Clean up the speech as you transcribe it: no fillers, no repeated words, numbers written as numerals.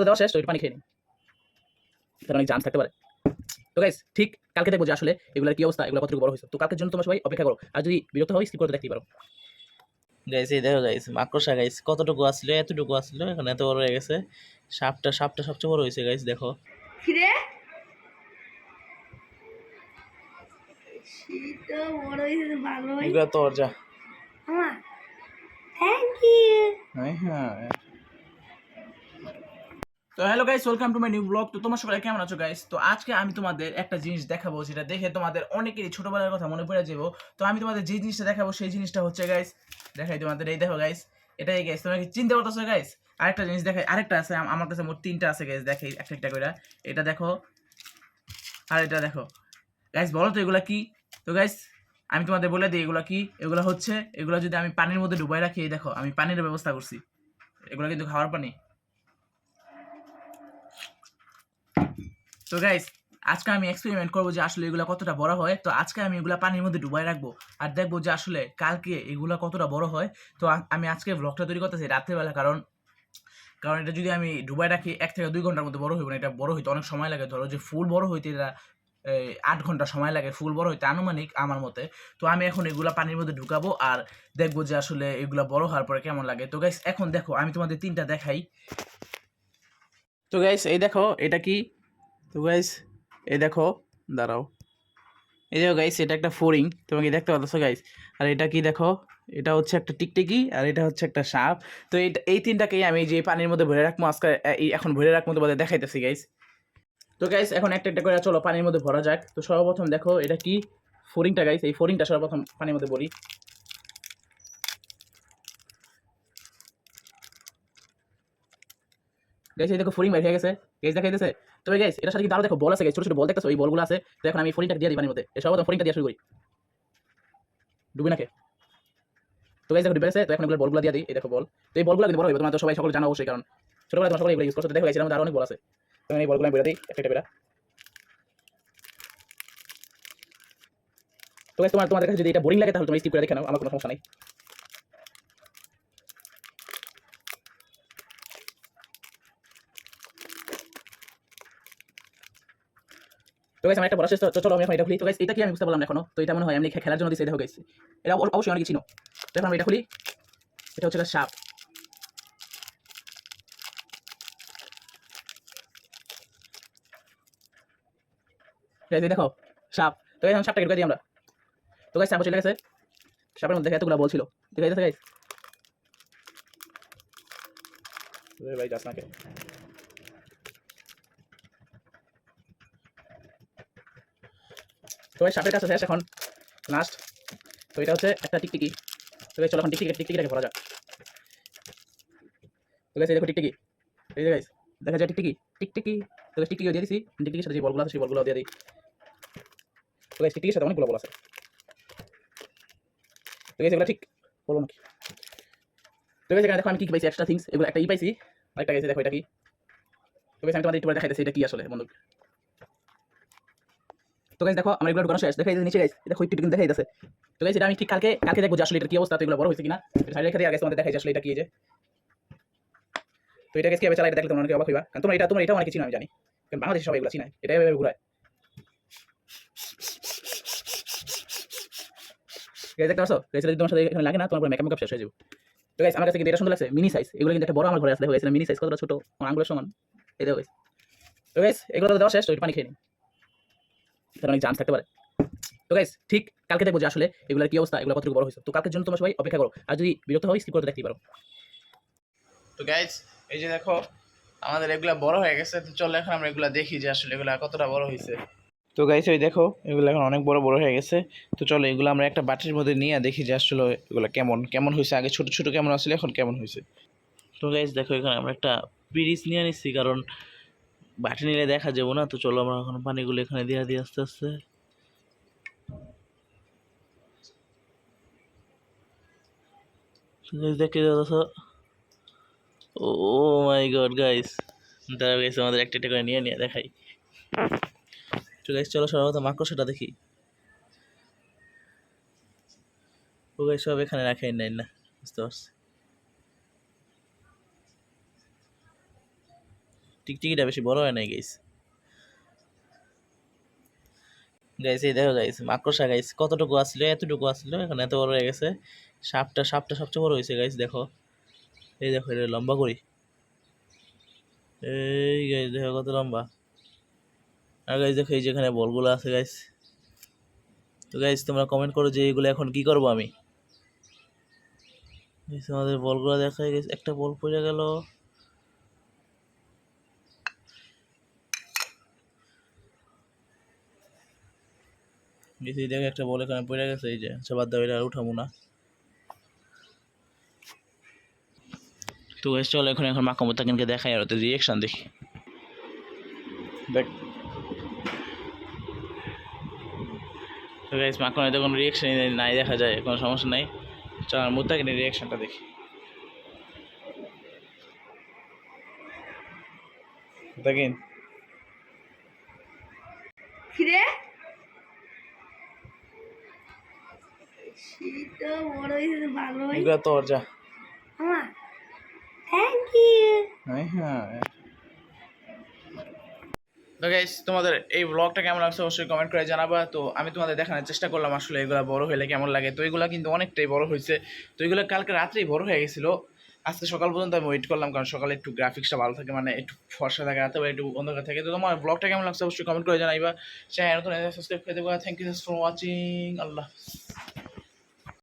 দেওয়া শেষ, তো একটু পানি খেয়ে নিই, কারণ অনেক জার্মস থাকতে পারে। তো গাইস ঠিক কালকে দেখবো যে আসলে এগুলোর কি অবস্থা, এগুলো কতটুকু বড় হয়েছে। তো কালকের জন্য তোমরা সবাই অপেক্ষা করো, আর যদি বিরক্ত হয় স্কিপ করতে দেখতেই পারো। গাইস এই দেখো গাইস, মাকড়সা গাইস কতটুকু আসলে, এতটুকু আসলে, এখন এত বড় হয়ে গেছে। সাপটা সবচেয়ে বড় হয়েছে গাইস, দেখো। কিরে শীতও বড় হয়েছে, ভালো হয় এগুলো তোর যা। আমার থ্যাংক ইউ। হ্যাঁ। তো hello guys, welcome to my new blog. তো তোমরা সবাই কেমন আছো গাইস? তো আজকে আমি তোমাদের একটা জিনিস দেখাবো, যেটা দেখে তোমাদের অনেকেরই ছোটবেলার কথা মনে পড়ে যাবো। তো আমি তোমাদের যে জিনিসটা দেখাবো সেই জিনিসটা হচ্ছে গাইস, দেখাই তোমাদের, এই দেখো গাইস, এটাই গাইস। তোমরা কি চিনতে পারতেছো গাইস? আরেকটা জিনিস দেখাই, আরেকটা আছে আমার কাছে, মোট তিনটা আছে গাইস, দেখাই একটা একটা করে। এটা দেখো, আর এটা দেখো গাইস, বলো তো এগুলা কি? তো গাইস আমি তোমাদের বলে দিই এগুলা কি। এগুলা হচ্ছে, এগুলা যদি আমি পানির মধ্যে ডুবাই রাখি, এই দেখো আমি পানির ব্যবস্থা করছি, এগুলা কিন্তু খাওয়ার পানি। তো গাইস আজকে আমি এক্সপেরিমেন্ট করবো যে আসলে এগুলো কতটা বড় হয়। তো আজকে আমি এগুলা পানির মধ্যে ডুবাই রাখবো, আর দেখবো যে আসলে কালকে এগুলা কতটা বড় হয়। তো আমি আজকে ব্লগটা তৈরি করতেছি রাত্রেবেলা, কারণ কারণ এটা যদি আমি ডুবাই রাখি 1 থেকে 2 ঘন্টার মধ্যে বড় হইব না। এটা বড় হইতে অনেক সময় লাগে, ধরো যে ফুল বড় হইতে এটা 8 ঘন্টা সময় লাগে, ফুল বড় হইতে আনুমানিক আমার মতে। তো আমি এখন এগুলা পানির মধ্যে ঢুকাবো, আর দেখবো যে আসলে এগুলা বড় হওয়ার পরে কেমন লাগে। তো গাইস এখন দেখো আমি তোমাদের তিনটা দেখাই। তো গাইস এই দেখো এটা কি। তো গাইস এই দেখো, দাঁড়াও, এই দেখো গাইস, এটা একটা ফড়িং, তোমাকে দেখতে পাচ্ছ গাইস। আর এটা কি দেখো, এটা হচ্ছে একটা টিকটিকি, আর এটা হচ্ছে একটা সাপ। তো এই তিনটাকেই আমি যে পানির মধ্যে ভরে রাখবো আজকে, এখন ভরে রাখবো তোমাদের দেখাইতেছি গাইস। তো গাইস এখন একটা একটা করে চলো পানির মধ্যে ভরা যাক। তো সর্বপ্রথম দেখো এটা কি, ফড়িংটা গাইস, এই ফড়িংটা সর্বপ্রথম পানির মধ্যে ভরি। গাইস এই দেখো ফড়িং বের হয়ে গেছে, গাইস দেখাইতেছে। তবে গাইস এটার সাথে কিন্তু আরো দেখো বল আছে গাইস, ছোট ছোট বল দেখতেছো, এই বলগুলো আছে। তো এখন আমি ফড়িংটা দিয়ে দিই পানির মধ্যে, সর্বপ্রথম ফড়িংটা দিয়ে শুরু করি, ডুবে নাকে। তো গাইস দেখো ডুবে গেছে। তো এখন এগুলো বলগুলো দিয়ে দিই, এই দেখো বল। তো এই বলগুলো কিন্তু বড় হবে, তোমরা তো সবাই সকলে জানো অবশ্যই, কারণ ছোটবেলায় তোমরা সকলে এগুলো ইউজ করছো। তো দেখো গাইস এর মধ্যে আরো অনেক বল আছে। তো আমি এই বলগুলো আমি বেরা দিই একটা একটা বেরা। তো গাইস তোমাদের কাছে যদি এটা বোরিং লাগে তাহলে তোমরা স্কিপ করে দেখে নাও, আমার কোনো সমস্যা নাই। তো গাইস আমার একটা বড় শেষ, তো চলো আমি এখন এটা খুলি। তো গাইস এটা কি আমি বুঝতে পারলাম না এখনো। তো এটা মনে হয় আমি খেলার জন্য দিছি, দেখো গাইস এটা অবশ্যই অনেক চিনো। তো এখন আমি এটা খুলি, এটা হচ্ছে একটা সাপ। গাইস এই দেখো সাপ। তো গাইস এখন সাপটাকে ঢুকাই দিই আমরা। তো গাইস সাপ চলে গেছে, সাপের মধ্যে দেখো এতগুলো বল ছিল, দেখা যাচ্ছে গাইস। ভাই যাস না কে। তো গাইস সাপের কাছে শেষ, এখন লাস্ট। তো এটা হচ্ছে একটা টিকটিকি। তো গাইস চলো এখন টিকটিকিটাকে ভরা যাক। তো গাইস এই দেখো টিকটিকি, এই যে গাইস দেখা যায় টিকটিকি, টিকটিকি। তো গাইস টিকটিকিও দিয়ে দিছি, টিকটিকির সাথে যে বলগুলো আছে সেই বলগুলো দিয়ে দিই। তো গাইস টিকটিকির সাথে অনেকগুলো বল আছে। তো গাইস এগুলো ঠিক বলো নাকি? তো গাইস এখানে দেখো আমি কি কি পাইছি, এক্সট্রা থিংস, এগুলো একটা পাইছি, আরেকটা গাইস দেখো এটা কি। তো গাইস আমি তোমাদের একটু দেখাইতেছি এটা কি আসলে বন্ধু। তো গাইস দেখো আমার এগুলো ঢোকানো শেষ, দেখাই নিচে গাইস দেখো একটু কিন্তু দেখাই যাচ্ছে। তো গাইস এটা আমি ঠিক কালকে কালকে দেখবো যে আসলে এটা কি অবস্থা, তো এগুলো বড় হয়েছে কিনা। সাইড রেখে দিয়ে আগে তোমাদের দেখাই যে আসলে এটা কি। যে তো এটা গাইস কিভাবে চালাই এটা দেখলে তোমরা অনেকে অবাক হইবা, কারণ তোমরা এটা অনেক চিনো আমি জানি, কারণ বাংলাদেশে সবাই এগুলো চিনায়, এটা এভাবে ঘুরায়। গাইস দেখতে পাচ্ছো গাইস, যদি তোমার সাথে এখানে লাগে না তোমার পুরো মেকআপ শেষ হয়ে যাবে। তো গাইস আমার কাছে কিন্তু এটা সুন্দর লাগছে, মিনি সাইজ। এগুলো কিন্তু একটা বড় আমার ঘরে আসলে হয়েছে, মিনি সাইজ কতটা ছোট, আমার আঙ্গুলের সমান। এই দেখো গাইস। তো গাইস এগুলো তো দেওয়া শেষ, তো একটু পানি খেয়ে নিই, কারণ অনেক জার্মস থাকতে পারে। তো গাইস ঠিক কালকে দেখবো যে আসলে এগুলোর কি অবস্থা, এগুলো কতটুকু বড় হয়েছে। তো কালকের জন্য তোমরা সবাই অপেক্ষা করো, আর যদি বিরক্ত হয় স্কিপ করতে দেখতেই পারো। তো গাইজ এই যে দেখো আমাদের এগুলা বড় হয়ে গেছে। তো চলো এখন আমরা এগুলা দেখি যে আসলে এগুলা কতটা বড় হয়েছে। তো গাইজ ওই দেখো এগুলো এখন অনেক বড় বড় হয়ে গেছে। তো চলো এগুলো আমরা একটা বাটির মধ্যে নিয়ে দেখি যে আসলে এগুলো কেমন কেমন হয়েছে, আগে ছোট ছোট কেমন আসলে এখন কেমন হয়েছে। তো গাইজ দেখো এখানে আমরা একটা পিরিচ নিয়ে নিচ্ছি, কারণ বাটি নিলে দেখা যাবো না। তো চলো আমরা এখন পানিগুলো এখানে দিয়ে দিই আস্তে আস্তে। দেখে যাচ্ছ, ও মাই গড গাইস, দাঁড়া গাইস আমাদের একটা একটা করে নিয়ে নিয়ে দেখাই। তো গাইস চলো সর্বপ্রথম মাকড়সাটা দেখি। ও গাইস সব এখানে রাখাই নাই না, বুঝতে পারছি। টিকটিকিটা বেশি বড় হয় নাই গাইস। গাইস এই দেখো গাইস মাকড়সা গাইস কতটুকু আসলো, এতটুকু আসলো, এখন এত বড় হয়ে গেছে। সাপটা সবচেয়ে বড় হয়েছে গাইস, দেখো এই দেখো এটা লম্বা করি, এই গাইস দেখো কত লম্বা। আর গাইস দেখো এই যেখানে বলগুলো আছে গাইস। তো গাইস তোমরা কমেন্ট করো যে এগুলো এখন কি করবো আমি। গাইস আমাদের বলগুলো দেখা গেছে, একটা বল পড়ে গেল। এই দেখো একটা বল এখানে পড়ে গেছে, এই যে আচ্ছা বাদ দাও, এটা আর উঠাবো না। তো গাইস চলো এখন মাকামো তাকিনকে দেখাই আর ওদের রিয়েকশন দেখি। দেখ তো গাইস মাকামো তো কোনো রিয়েকশন নাই, দেখা যায় কোনো সমস্যা নাই। চল আর মুত্তাকিনের রিয়েকশনটা দেখি। মুত্তাকিন কিরে শীতটা বড় হয়েছে ভালো ভাই এগুলো তোর যা। আমার থ্যাংক ইউ। হ্যাঁ তো গাইস তোমাদের এই ব্লগটা কেমন লাগছে অবশ্যই কমেন্ট করে জানাবা। তো আমি তোমাদের দেখানোর চেষ্টা করলাম আসলে এগুলো বড় হলে কেমন লাগে। তো এগুলো কিন্তু অনেকটাই বড় হয়েছে। তো এগুলো কালকে রাত্রেই বড় হয়ে গেছিলো, আজকে সকাল পর্যন্ত আমি ওয়েট করলাম, কারণ সকালে একটু গ্রাফিক্সটা ভালো থাকে, মানে একটু ফর্সা থাকে, রাতে একটু অন্ধকার থাকে। তো তোমার ব্লগটা কেমন লাগছে অবশ্যই কমেন্ট করে জানাইবা। চ্যানেল সাবস্ক্রাইব করে দেবো। Thank you for watching. Allah.